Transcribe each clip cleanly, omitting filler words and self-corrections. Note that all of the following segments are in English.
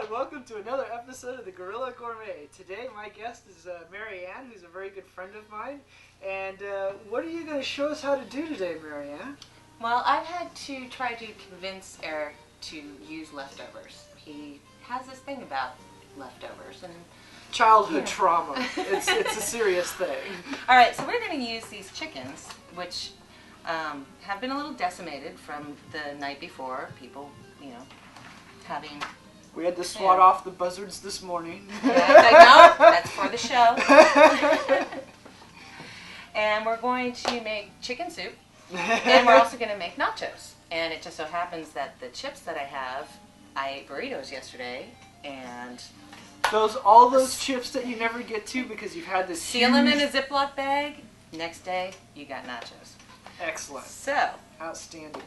and welcome to another episode of the Gorilla Gourmet. Today my guest is Mary Ann, who's a very good friend of mine. And what are you going to show us how to do today, Mary Ann? Well, I've had to try to convince Eric to use leftovers. He has this thing about leftovers. And childhood trauma. It's a serious thing. Alright, so we're going to use these chickens, which have been a little decimated from the night before. People, having... We had to swat off the buzzards this morning. Yeah, like, no, that's for the show. And we're going to make chicken soup. And we're also going to make nachos. And it just so happens that the chips that I ate burritos yesterday, and... all those chips that you never get to because you've had this seal them in a Ziploc bag. Next day, you got nachos. Excellent. So. Outstanding.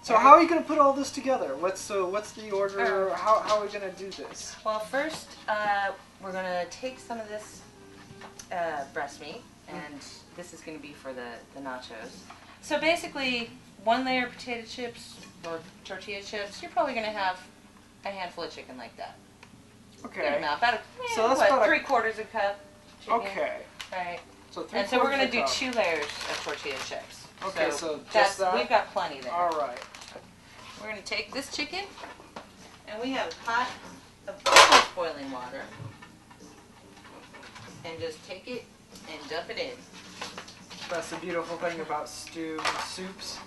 So how are you going to put all this together? What's the order? How are we going to do this? Well, first, we're going to take some of this breast meat, and this is going to be for the nachos. So basically, 1 layer of potato chips or tortilla chips, you're probably going to have a handful of chicken like that. Okay. About so that's about 3/4 a cup chicken. Okay. Right. So we're going to do 2 layers of tortilla chips. Okay, so just that? We've got plenty there. All right. We're going to take this chicken, and we have a pot of almost boiling water, and just take it and dump it in. That's the beautiful thing about soups.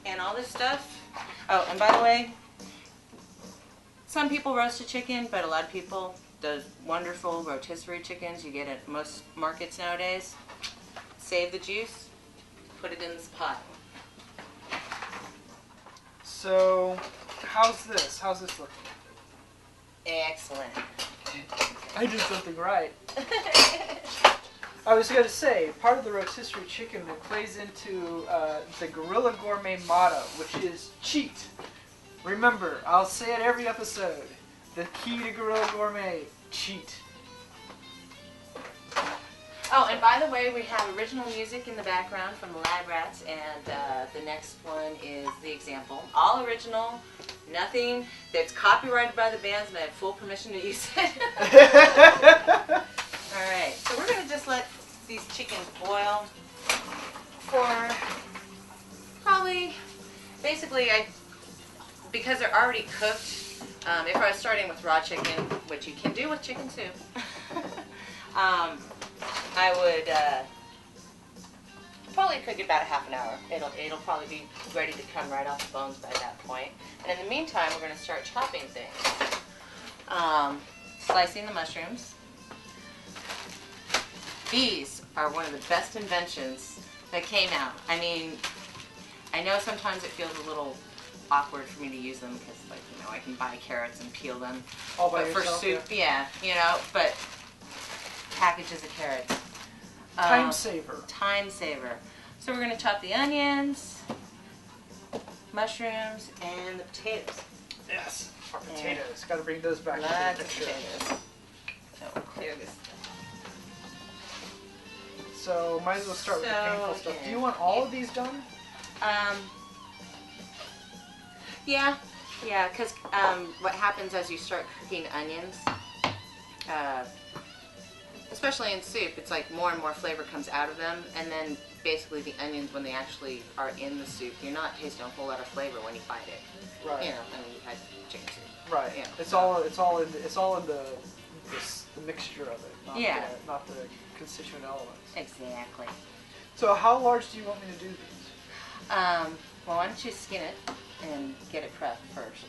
And all this stuff. Oh, and by the way, some people roast a chicken, but a lot of people, those wonderful rotisserie chickens you get at most markets nowadays, save the juice, put it in this pot. So, how's this? How's this looking? Excellent. I did something right. I was going to say, part of the rotisserie chicken plays into the Gorilla Gourmet motto, which is cheat. Remember, I'll say it every episode. The key to Gorilla Gourmet, cheat. Oh, and by the way, we have original music in the background from the Lab Rats, and the next one is The Example. All original, nothing that's copyrighted by the bands, and I have full permission to use it. Alright, so we're going to just let these chickens boil for probably, basically, because they're already cooked, if I was starting with raw chicken, which you can do with chicken soup, I would probably cook it about a half an hour. It'll probably be ready to come right off the bones by that point. And in the meantime, we're going to start chopping things. Slicing the mushrooms. These are one of the best inventions that came out. I mean, I know sometimes it feels a little awkward for me to use them because, like, I can buy carrots and peel them. All by but yourself, for soup, yeah, but packages of carrots. Time saver. Time saver. So we're going to chop the onions, mushrooms, and the potatoes. Yes, our potatoes. Got to bring those back. Lots of potatoes. So we'll clear this stuff. So might as well start with the painful stuff. Do you want all of these done? Yeah, because what happens as you start cooking onions, especially in soup, it's like more and more flavor comes out of them, and then basically the onions, when they actually are in the soup, you're not tasting a whole lot of flavor when you bite it. Right. You've had chicken soup. Right. Yeah. It's all in the mixture of it, not the constituent elements. Exactly. So how large do you want me to do these? Well, why don't you skin it and get it prepped first.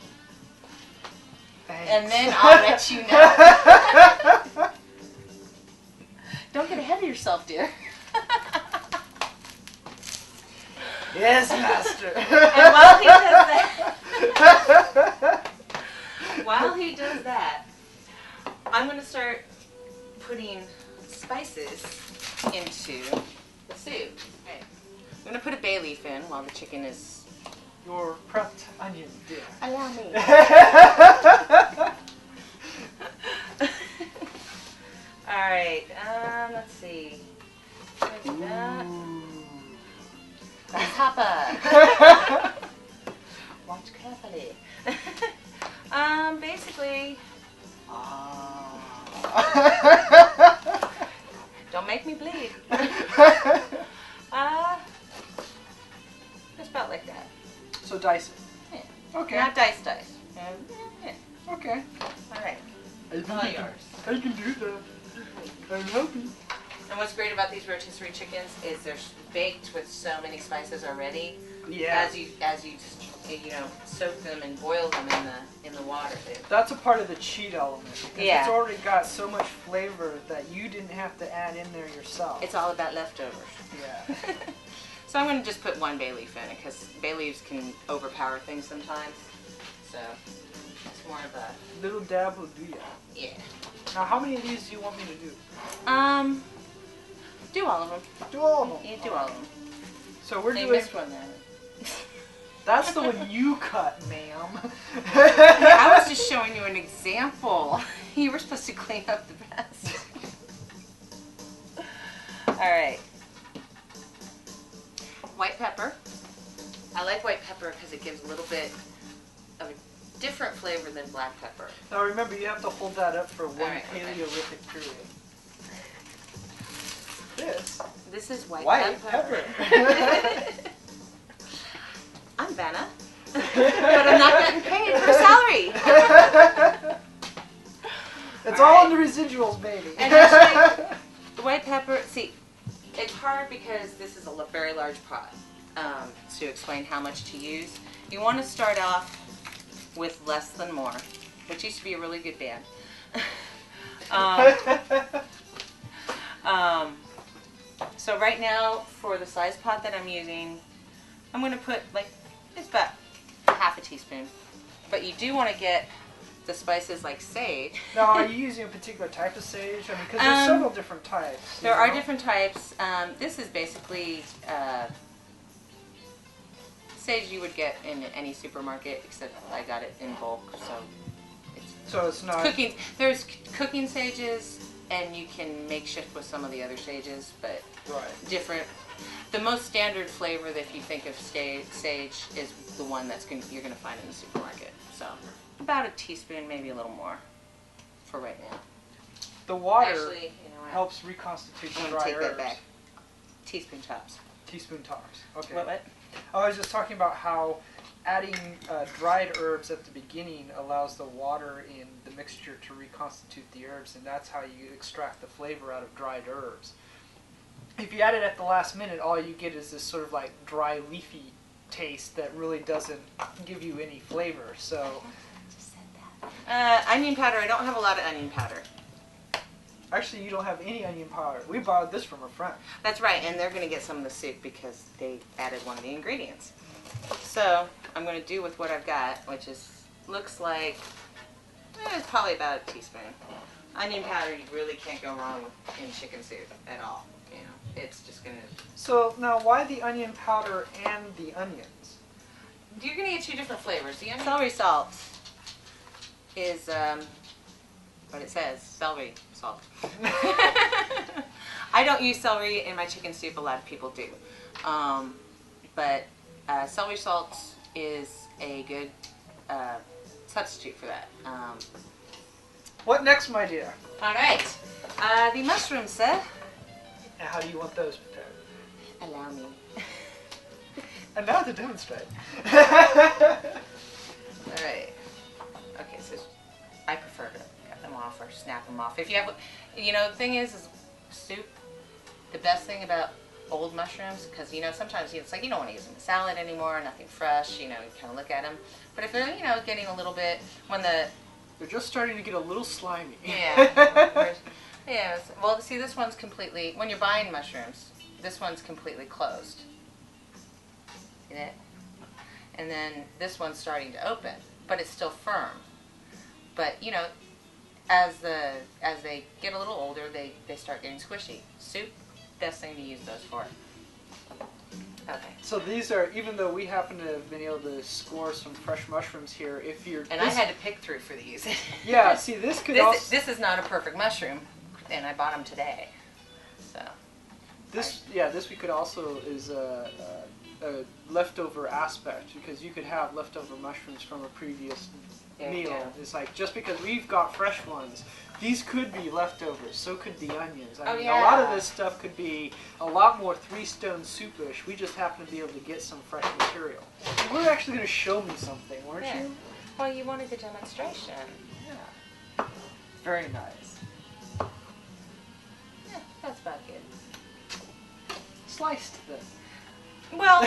Thanks. And then I'll let you know. Don't get ahead of yourself, dear. Yes, master. And while he does that, I'm going to start putting spices into the soup. Okay. I'm going to put a bay leaf in while the chicken is... Your prepped onion, dear. Allow me. Alright, let's see. There's that. Grasshopper. Watch carefully. Hey. Basically. Don't make me bleed. Just about like that. So dice it. Yeah. Okay. Not dice. Yeah. Okay. All right. All yours. I can do that. I'm happy. And what's great about these rotisserie chickens is they're baked with so many spices already. Yeah. As you soak them and boil them in the water. That's a part of the cheat element. Because Yeah. it's already got so much flavor that you didn't have to add in there yourself. It's all about leftovers. Yeah. So I'm going to just put one bay leaf in it because bay leaves can overpower things sometimes. So it's more of a little dab will do ya. Yeah. Now, how many of these do you want me to do? Do all of them. Do all of them. Yeah, do all of them. So we're doing. Missed one there. That's the one you cut, ma'am. I was just showing you an example. You were supposed to clean up the rest. All right. White pepper. I like white pepper because it gives a little bit of a different flavor than black pepper. Now remember, you have to hold that up for one right, Paleolithic period. This is white pepper. I'm Vanna, but I'm not getting paid for salary. It's all in the residuals, baby. And actually, the white pepper, see, it's hard because this is a very large pot to explain how much to use. You want to start off with less than more, which used to be a really good band. So right now, for the size pot that I'm using, I'm going to put it's about half a teaspoon. But you do want to get the spices like sage. Now, are you using a particular type of sage? I mean, because there's several different types. There are different types. This is basically sage you would get in any supermarket, except I got it in bulk, so it's not cooking. There's cooking sages, and you can make shift with some of the other sages, but different. The most standard flavor that if you think of sage is the one you're going to find in the supermarket. So about a teaspoon, maybe a little more for right now. The water Actually, helps reconstitute I'm dry take herbs. that back. Teaspoon tops. Teaspoon tops. Okay. What? I was just talking about how adding dried herbs at the beginning allows the water in the mixture to reconstitute the herbs, and that's how you extract the flavor out of dried herbs. If you add it at the last minute, all you get is this sort of like dry, leafy taste that really doesn't give you any flavor. So, onion powder. I don't have a lot of onion powder. Actually, you don't have any onion powder. We borrowed this from a friend. That's right, and they're going to get some of the soup because they added one of the ingredients. So I'm going to do with what I've got, which looks like it's probably about a teaspoon. Onion powder, you really can't go wrong with in chicken soup at all. It's just going to. So now, why the onion powder and the onions? You're going to get two different flavors. The celery salt is what it says, celery salt. I don't use celery in my chicken soup. A lot of people do, but celery salt is a good substitute for that. What next, my dear? All right, the mushrooms, sir. And how do you want those prepared? Allow me. And now to demonstrate. All right. Okay, so I prefer to cut them off or snap them off. If you have, the thing is soup. The best thing about old mushrooms, because sometimes it's like you don't want to use them in salad anymore, nothing fresh. You kind of look at them. But if they're getting a little bit they're just starting to get a little slimy. Yeah. Yeah. Well, see, this one's completely. When you're buying mushrooms, this one's completely closed. See that? And then this one's starting to open, but it's still firm. But as they get a little older, they start getting squishy. Soup, best thing to use those for. Okay. So these are, even though we happen to have been able to score some fresh mushrooms here, if you're... And I had to pick through for these. Yeah, see, this could also... This is not a perfect mushroom, and I bought them today. So. This we could also is leftover aspect, because you could have leftover mushrooms from a previous meal. Yeah. It's like, just because we've got fresh ones, these could be leftovers. So could the onions. I mean, a lot of this stuff could be a lot more three-stone soupish. We just happen to be able to get some fresh material. You were actually going to show me something, weren't you? Well, you wanted the demonstration. Yeah. Very nice. Yeah, that's about good. Sliced then. Well,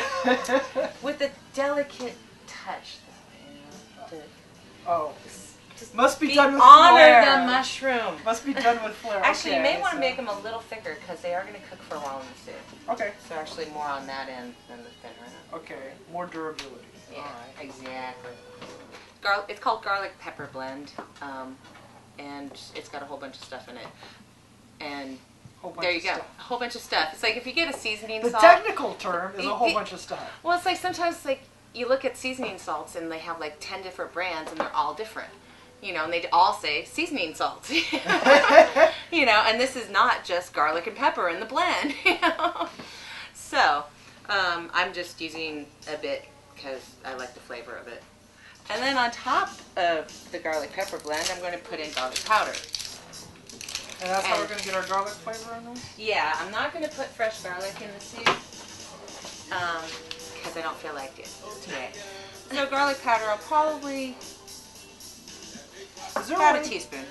with a delicate touch, though. Oh. Just Must be done with honor flair. the mushroom. Must be done with flair. Actually, okay, you may want to make them a little thicker because they are going to cook for a while in the soup. Okay. So actually more on that end than the thinner end. Okay. More durability. Yeah, All right. exactly. It's called garlic pepper blend, and it's got a whole bunch of stuff in it. And there you go, a whole bunch of stuff. It's like if you get a seasoning the salt. The technical term is a whole bunch of stuff. Well, it's like sometimes like you look at seasoning salts and they have like 10 different brands and they're all different. You know, and they all say seasoning salt. You know, and this is not just garlic and pepper in the blend. You know, so I'm just using a bit because I like the flavor of it. And then on top of the garlic pepper blend, I'm going to put in garlic powder. And that's how we're going to get our garlic flavor in this? Yeah, I'm not going to put fresh garlic in the soup because I don't feel like it today. So garlic powder, I'll probably about a teaspoon.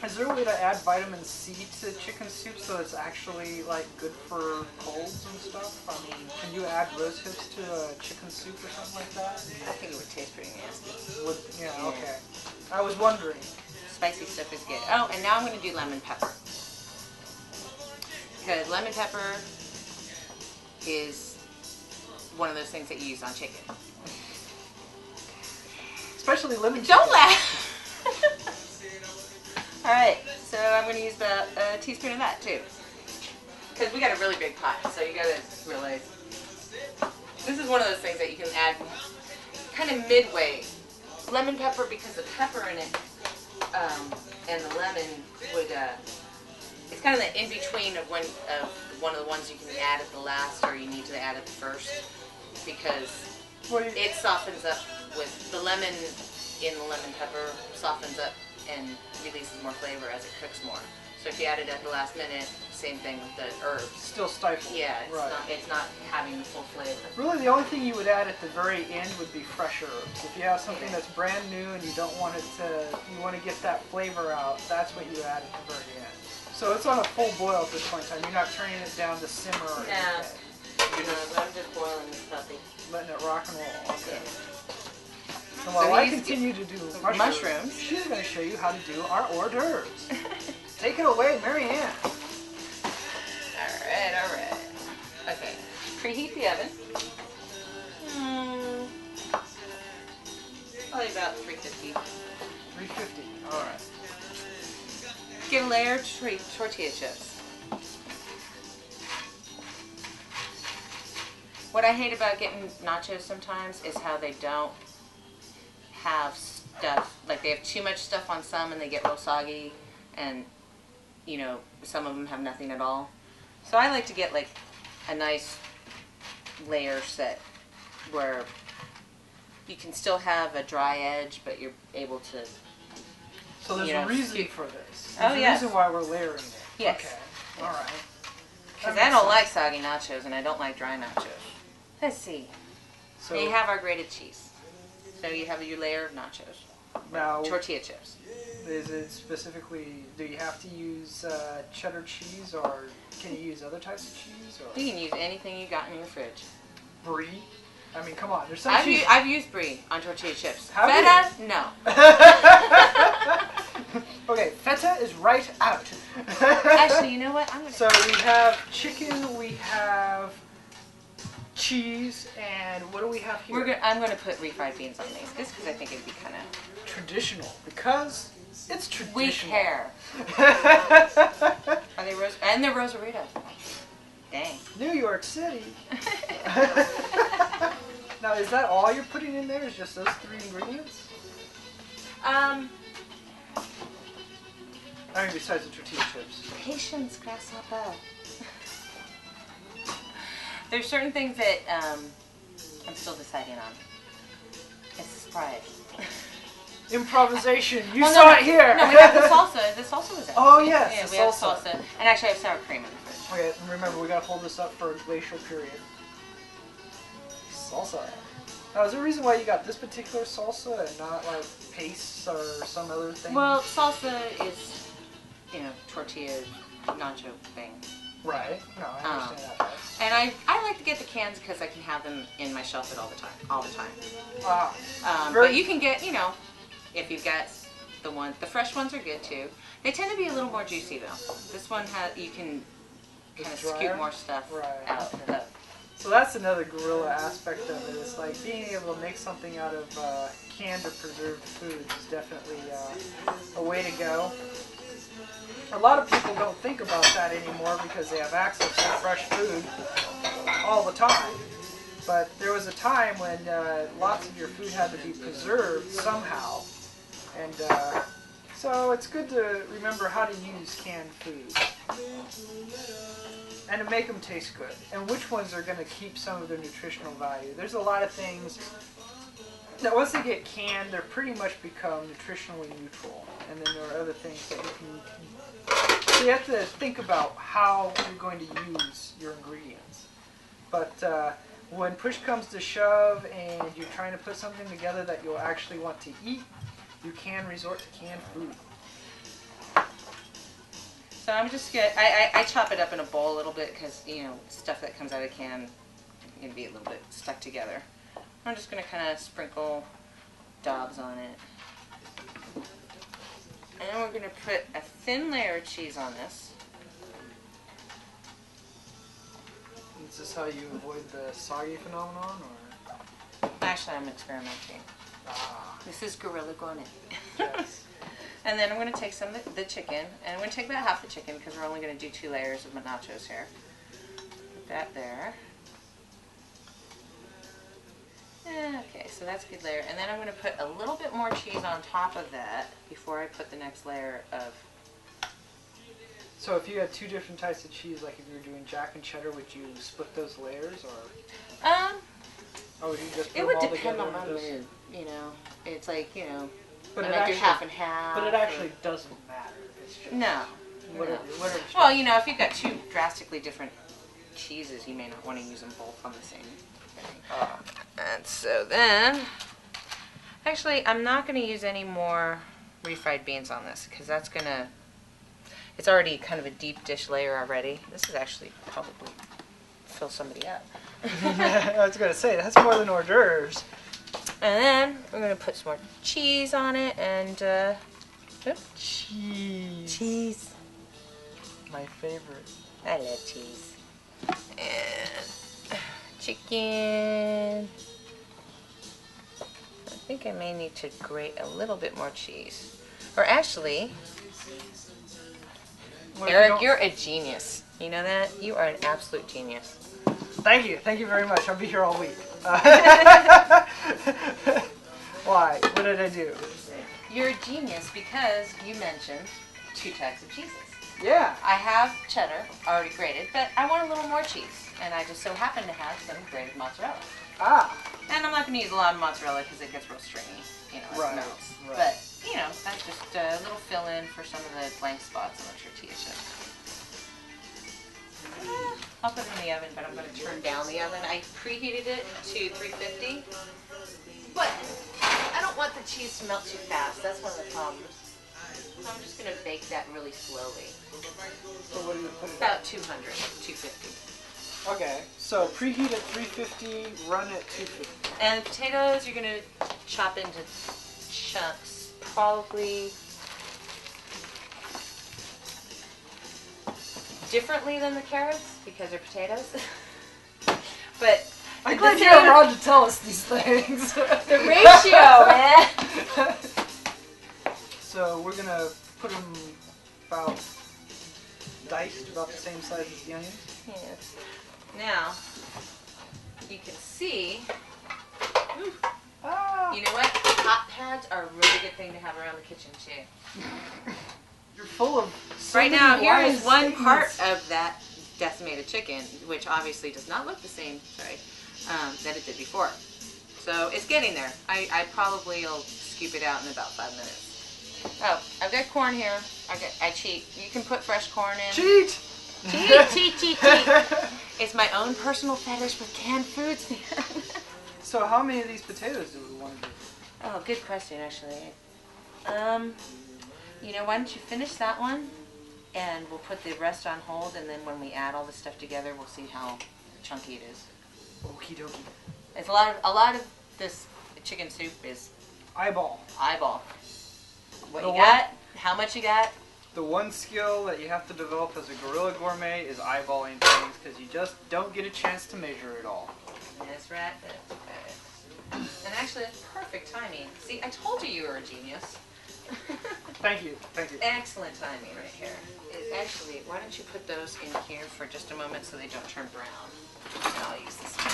Is there a way to add vitamin C to chicken soup so it's actually like good for colds and stuff? I mean, can you add rose hips to a chicken soup or something like that? I think it would taste pretty nasty. Yeah, okay. I was wondering. Spicy stuff is good. Oh, and now I'm going to do lemon pepper. Because lemon pepper is one of those things that you use on chicken. Especially lemon. Don't laugh! Alright, so I'm going to use about a teaspoon of that too. Because we got a really big pot, so you got to realize. This is one of those things that you can add kind of midway. Lemon pepper, because the pepper in it and the lemon would, it's kind of the in-between of one of the ones you can add at the last or you need to add at the first. Because it softens up with the lemon in the lemon pepper, softens up and releases more flavor as it cooks more. So if you add it at the last minute, same thing with the herbs. Still stifled. Yeah, it's not having the full flavor. Really, the only thing you would add at the very end would be fresh herbs. If you have something that's brand new and you don't want it to, you want to get that flavor out, that's what you add at the very end. So it's on a full boil at this point in time. You're not turning it down to simmer or anything. I'm just boiling this puppy. Letting it rock and roll. Okay. Yeah. So while I continue to do mushrooms, she's going to show you how to do our hors d'oeuvres. Take it away, Marianne. Alright. Okay. Preheat the oven. Probably about 350. 350. Alright. Get a layer of tortilla chips. What I hate about getting nachos sometimes is how they don't have stuff, like they have too much stuff on some and they get real soggy, and you know, some of them have nothing at all. So I like to get like a nice layer set where you can still have a dry edge, but you're able to. So there's a reason for this. There's a reason why we're layering it. Yes. Okay. All right. Because I don't like soggy nachos and I don't like dry nachos. Let's see. So you have our grated cheese. So you have your layer of nachos. Now, tortilla chips. Is it specifically, do you have to use cheddar cheese, or can you use other types of cheese? Or you can use anything you got in your fridge. Brie? I mean, come on. There's some I've used brie on tortilla chips. Have feta? You? No. Okay, feta is right out. Actually, you know what? So we have chicken, we have cheese, and what do we have here? I'm going to put refried beans on these, just because I think it'd be kind of traditional, because it's traditional. We care. Are they and they're Rosarito. Dang. New York City. Now, is that all you're putting in there? Is just those 3 ingredients? I mean, besides the tortilla chips. Patience, grasshopper. There's certain things that I'm still deciding on. It's a surprise. Improvisation. You Well, saw it here. No, we have the salsa. The salsa was in. Oh yes, Yeah, the we have salsa. salsa. And actually I have sour cream in the fridge. Okay, and remember we gotta hold this up for a glacial period. Salsa. Now, is there a reason why you got this particular salsa and not like paste or some other thing? Well, salsa is, tortilla nacho thing. Right. No, I understand that. And I like to get the cans because I can have them in my shelf all the time. Wow. But you can get, if you've got the fresh ones are good too. They tend to be a little more juicy though. This one you can kind of scoop more stuff out of it. So that's another guerrilla aspect of it. It's like being able to make something out of canned or preserved foods is definitely a way to go. A lot of people don't think about that anymore because they have access to fresh food all the time. But there was a time when lots of your food had to be preserved somehow. And so it's good to remember how to use canned food. And to make them taste good. And which ones are going to keep some of their nutritional value. There's a lot of things that once they get canned, they're pretty much become nutritionally neutral. And then there are other things that you can... So you have to think about how you're going to use your ingredients. But when push comes to shove and you're trying to put something together that you'll actually want to eat, you can resort to canned food. So I'm just going to, I chop it up in a bowl a little bit because, stuff that comes out of a can can be a little bit stuck together. I'm just going to kind of sprinkle daubs on it. And then we're going to put a thin layer of cheese on this. Is this how you avoid the soggy phenomenon, or? Actually, I'm experimenting. Ah. This is Guerrilla Gourmet. Yes. And then I'm going to take some of the chicken, and I'm going to take about half the chicken because we're only going to do 2 layers of nachos here. Put that there. Okay, so that's a good layer. And then I'm going to put a little bit more cheese on top of that before I put the next layer of... So if you had 2 different types of cheese, like if you were doing Jack and Cheddar, would you split those layers, or? Or would you just put it them would all depend together on my and just- mood, It's like, But I it might do actually, half and half. But it actually doesn't matter. It's just No. whatever. Well, if you've got 2 drastically different cheeses, you may not want to use them both on the same thing. And so then, actually, I'm not going to use any more refried beans on this because that's going to, it's already kind of a deep dish layer already. This is actually probably fill somebody up. I was going to say, that's more than hors d'oeuvres. And then we're going to put some more cheese on it and, Cheese. Cheese. My favorite. I love cheese. And chicken. I think I may need to grate a little bit more cheese. Or actually, Eric, you're a genius. You know that? You are an absolute genius. Thank you. Thank you very much. I'll be here all week. Why? What did I do? You're a genius because you mentioned 2 types of cheeses. Yeah. I have cheddar already grated, but I want a little more cheese. And I just so happen to have some grated mozzarella. Ah. And I'm not going to use a lot of mozzarella because it gets real stringy. It melts. Right. But, that's just a little fill-in for some of the blank spots on the tortilla chip. I'll put it in the oven, but I'm going to turn down the oven. I preheated it to 350. But I don't want the cheese to melt too fast. That's one of the problems. So I'm just going to bake that really slowly. So what do you put it About 200, 250. Okay. So preheat at 350, run at 250. And the potatoes you're going to chop into chunks, probably differently than the carrots because they're potatoes. But I'm glad you're allowed to tell us these things. The ratio, man. So we're gonna put them about diced, about the same size as the onions. Yes. Now you can see. Ah. You know what? Hot pads are a really good thing to have around the kitchen too. You're full of. So Right many now, here wise is one part statements. of that decimated chicken, which obviously does not look the same, that it did before. So it's getting there. I probably will scoop it out in about 5 minutes. Oh, I've got corn here. I cheat. You can put fresh corn in. Cheat! Cheat. It's my own personal fetish with canned foods, man. So how many of these potatoes do we want to do? Oh, good question, actually. You know, why don't you finish that one, and we'll put the rest on hold, and then when we add all this stuff together, we'll see how chunky it is. Okie dokie. It's a lot of this chicken soup is eyeball. What you got? How much you got? The one skill that you have to develop as a guerrilla gourmet is eyeballing things, because you just don't get a chance to measure it all. That's right. And actually, that's perfect timing. See, I told you were a genius. Thank you. Excellent timing right here. Actually, why don't you put those in here for just a moment so they don't turn brown? And I'll use this one.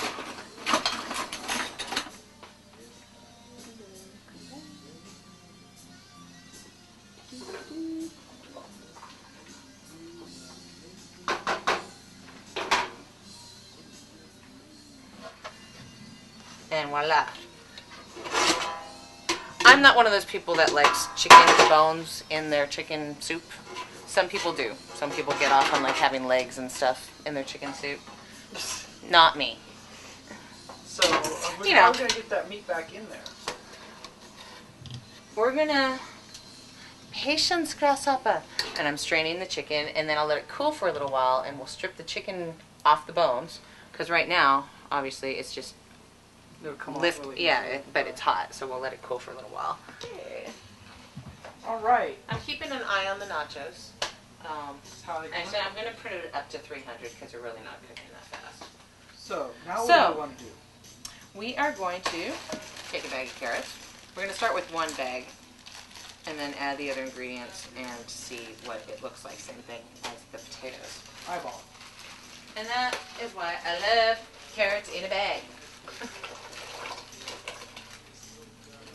And voila. I'm not one of those people that likes chicken bones in their chicken soup. Some people do. Some people get off on like having legs and stuff in their chicken soup. Not me. So, how are we going to get that meat back in there? We're going to... Patience, grasshopper. And I'm straining the chicken, and then I'll let it cool for a little while, and we'll strip the chicken off the bones. Because right now, obviously, it's just... It'll come off really easily. But it's hot, so we'll let it cool for a little while. All right. I'm keeping an eye on the nachos. Actually, I'm going to put it up to 300 because they're really not cooking that fast. So, now what do we want to do? We are going to take a bag of carrots. We're going to start with one bag and then add the other ingredients and see what it looks like. Same thing as the potatoes. Eyeball. And that is why I love carrots in a bag.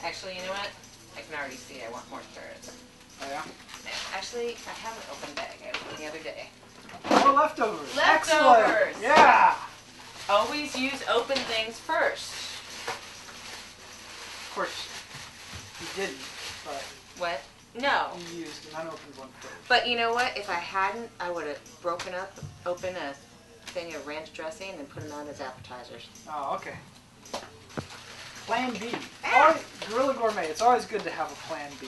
Actually, you know what? I can already see I want more carrots. Oh, yeah? Actually, I have an open bag. I opened the other day. More leftovers. Leftovers! Excellent. Yeah! Always use open things first. Of course, you didn't, but... What? No. You used an unopened one first. But you know what? If I hadn't, I would have opened a thing of ranch dressing and put them on as appetizers. Oh, okay. Plan B. Always, Guerrilla Gourmet, it's always good to have a plan B.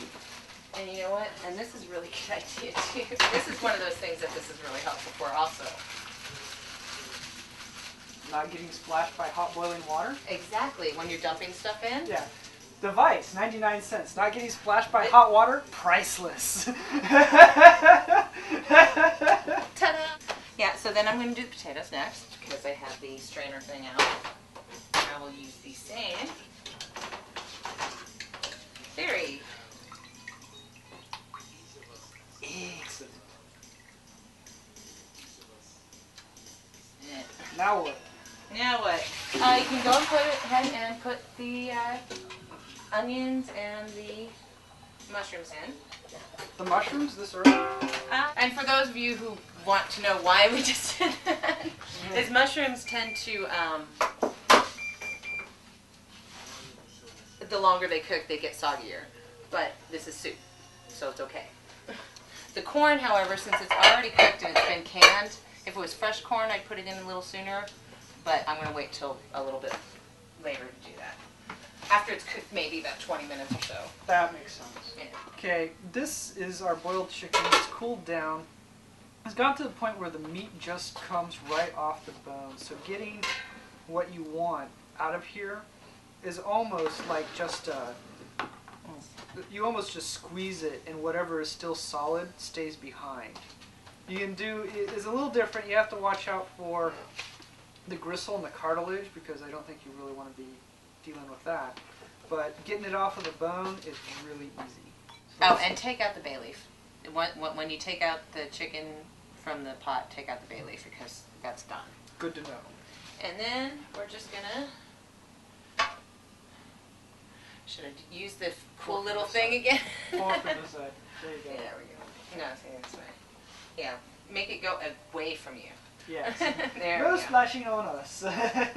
And you know what? And this is a really good idea too. This is one of those things that this is really helpful for also. Not getting splashed by hot boiling water? Exactly. When you're dumping stuff in? Yeah. Device, 99 cents. Not getting splashed by hot water? Priceless. Ta-da! Yeah, so then I'm going to do the potatoes next because I have the strainer thing out. I will use the same theory. Excellent. Now what? Now what? You can go ahead and put the onions and the mushrooms in. The mushrooms this early? And for those of you who want to know why we just did that, is mushrooms tend to, the longer they cook, they get soggier. But this is soup, so it's okay. The corn, however, since it's already cooked and it's been canned, if it was fresh corn, I'd put it in a little sooner. But I'm going to wait till a little bit later to do that. After it's cooked, maybe about 20 minutes or so. That makes sense. Yeah. Okay, this is our boiled chicken. It's cooled down. It's gotten to the point where the meat just comes right off the bone. So getting what you want out of here is almost like just you almost just squeeze it, and whatever is still solid stays behind. You can do it's a little different. You have to watch out for the gristle and the cartilage because I don't think you really want to be dealing with that. But getting it off of the bone is really easy. So Oh, and take out the bay leaf. When you take out the chicken from the pot, take out the bay leaf because that's done. good to know. And then we're just gonna... Should I use the cool little thing again? Fork from this side. There you go. Yeah, there we go. No, see, this way. Yeah, make it go away from you. Yes. There No we go. splashing on us. And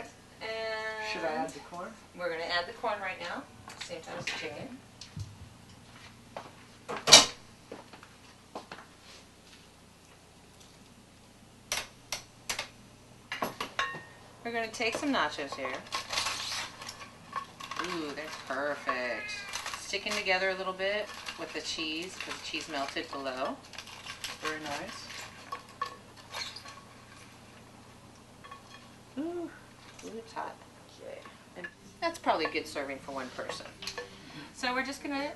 Should I add the corn? we're going to add the corn right now, same time as the chicken. We're going to take some nachos here. Ooh, they're perfect. Sticking together a little bit with the cheese because the cheese melted below. Very nice. Ooh, it's hot. Okay. And that's probably a good serving for one person. So we're just gonna.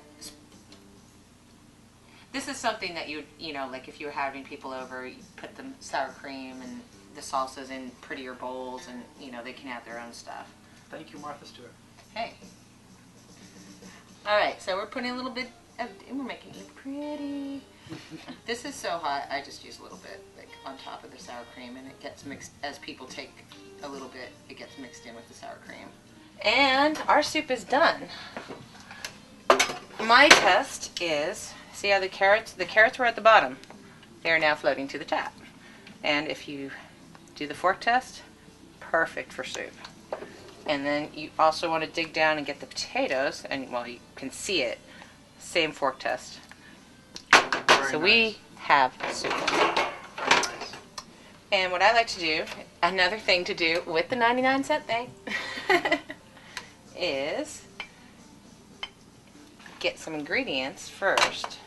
This is something that you know, like if you were having people over, you put the sour cream and the salsas in prettier bowls, and you know they can add their own stuff. Thank you, Martha Stewart. Hey. All right, so we're putting a little bit of, and we're making it pretty. This is so hot, I just use a little bit, like on top of the sour cream, and it gets mixed, as people take a little bit, it gets mixed in with the sour cream. And our soup is done. My test is, see how the carrots were at the bottom. They are now floating to the top. And if you do the fork test, perfect for soup. And then you also want to dig down and get the potatoes, and well, you can see it. Same fork test. So we have soup. And what I like to do, another thing to do with the 99-cent thing, is get some ingredients first,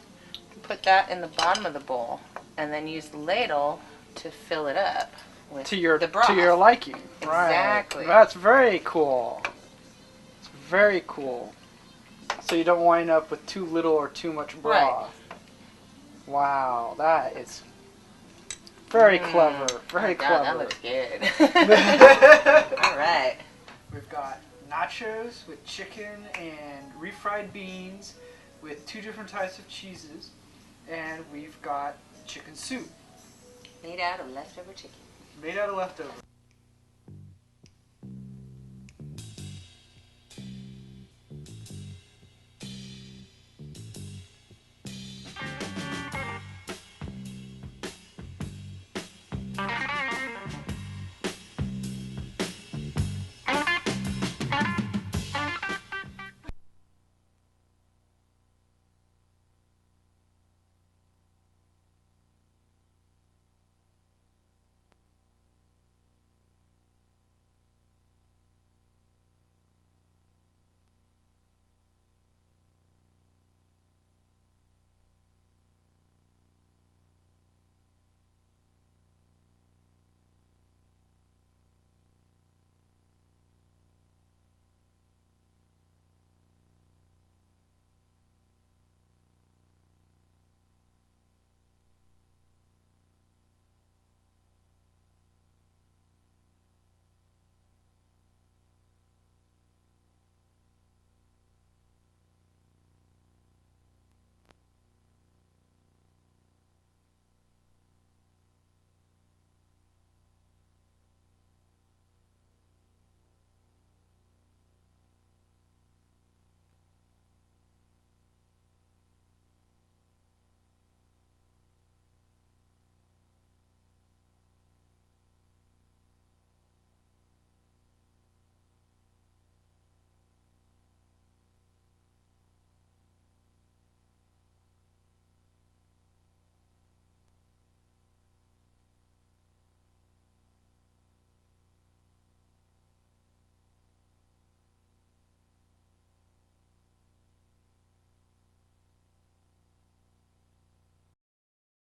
put that in the bottom of the bowl, and then use the ladle to fill it up with the broth. To your liking. Exactly. Right. That's very cool. It's very cool. So you don't wind up with too little or too much broth. Right. Wow, that is very clever. Very clever. That looks good. All right. We've got nachos with chicken and refried beans with 2 different types of cheeses, and we've got chicken soup. Made out of leftover chicken. Made out of leftovers.